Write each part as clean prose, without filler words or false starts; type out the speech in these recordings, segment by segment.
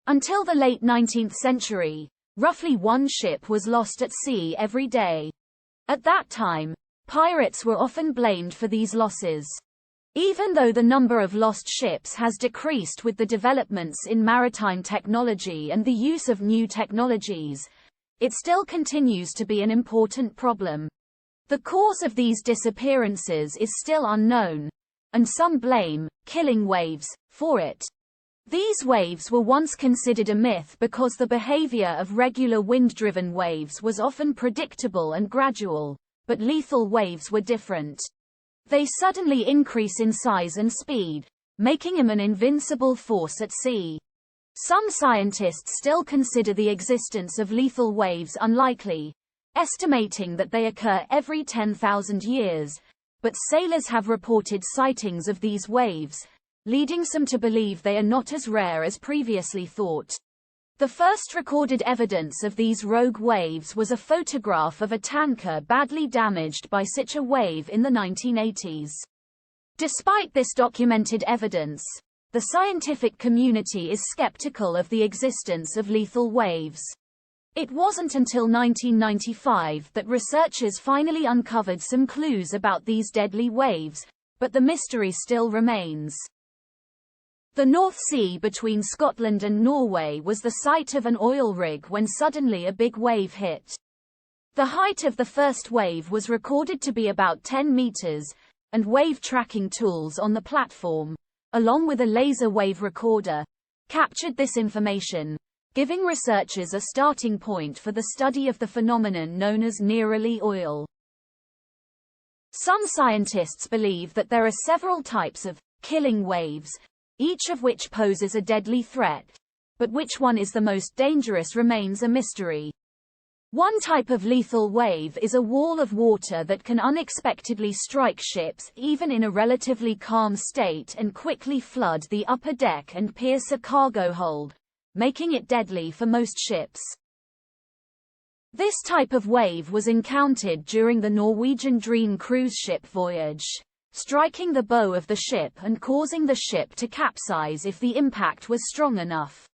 Until the late 19th century, roughly one ship was lost at sea every day. At that time, pirates were often blamed for these losses. Even though the number of lost ships has decreased with the developments in maritime technology and the use of new technologies, it still continues to be an important problem. The cause of these disappearances is still unknown, and some blame killing waves for it. These waves were once considered a myth because the behavior of regular wind-driven waves was often predictable and gradual, but lethal waves were different. They suddenly increase in size and speed, making them an invincible force at sea. Some scientists still consider the existence of lethal waves unlikely, estimating that they occur every 10,000 years, but sailors have reported sightings of these waves, leading some to believe they are not as rare as previously thought. The first recorded evidence of these rogue waves was a photograph of a tanker badly damaged by such a wave in the 1980s. Despite this documented evidence, the scientific community is skeptical of the existence of lethal waves. It wasn't until 1995 that researchers finally uncovered some clues about these deadly waves, but the mystery still remains. The North Sea between Scotland and Norway was the site of an oil rig when suddenly a big wave hit. The height of the first wave was recorded to be about 10 meters, and wave tracking tools on the platform, along with a laser wave recorder, captured this information, giving researchers a starting point for the study of the phenomenon known as nearly oil. Some scientists believe that there are several types of killing waves, each of which poses a deadly threat, but which one is the most dangerous remains a mystery. One type of lethal wave is a wall of water that can unexpectedly strike ships even in a relatively calm state and quickly flood the upper deck and pierce a cargo hold, making it deadly for most ships. This type of wave was encountered during the Norwegian Dream cruise ship voyage, striking the bow of the ship and causing the ship to capsize if the impact was strong enough.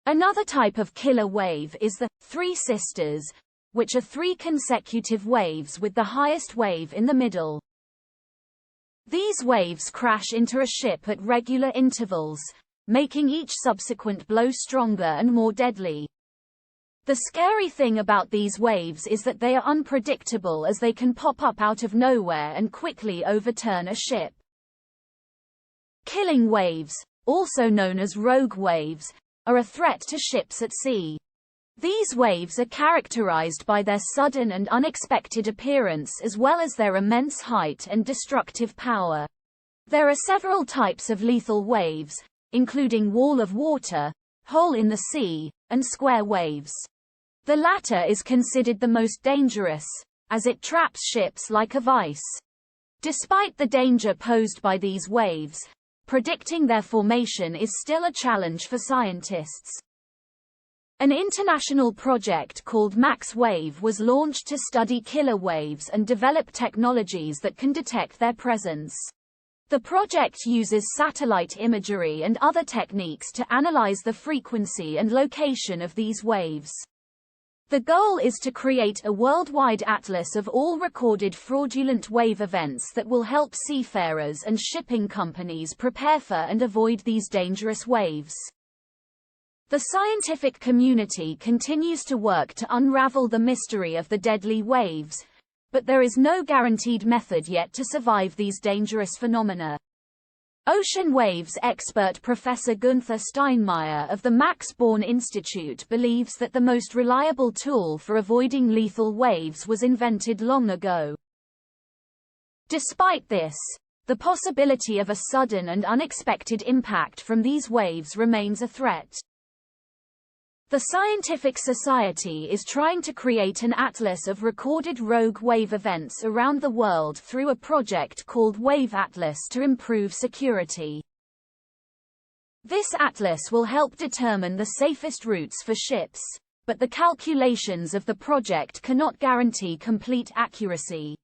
Another type of killer wave is the Three Sisters, which are three consecutive waves with the highest wave in the middle. These waves crash into a ship at regular intervals, making each subsequent blow stronger and more deadly. The scary thing about these waves is that they are unpredictable as they can pop up out of nowhere and quickly overturn a ship. Killing waves, also known as rogue waves, are a threat to ships at sea. These waves are characterized by their sudden and unexpected appearance as well as their immense height and destructive power. There are several types of lethal waves, including wall of water, hole in the sea, and square waves. The latter is considered the most dangerous, as it traps ships like a vice. Despite the danger posed by these waves, predicting their formation is still a challenge for scientists. An international project called Max Wave was launched to study killer waves and develop technologies that can detect their presence. The project uses satellite imagery and other techniques to analyze the frequency and location of these waves. The goal is to create a worldwide atlas of all recorded fraudulent wave events that will help seafarers and shipping companies prepare for and avoid these dangerous waves. The scientific community continues to work to unravel the mystery of the deadly waves, but there is no guaranteed method yet to survive these dangerous phenomena. Ocean waves expert Professor Gunther Steinmeier of the Max Born Institute believes that the most reliable tool for avoiding lethal waves was invented long ago. Despite this, the possibility of a sudden and unexpected impact from these waves remains a threat. The Scientific Society is trying to create an atlas of recorded rogue wave events around the world through a project called Wave Atlas to improve security. This atlas will help determine the safest routes for ships, but the calculations of the project cannot guarantee complete accuracy.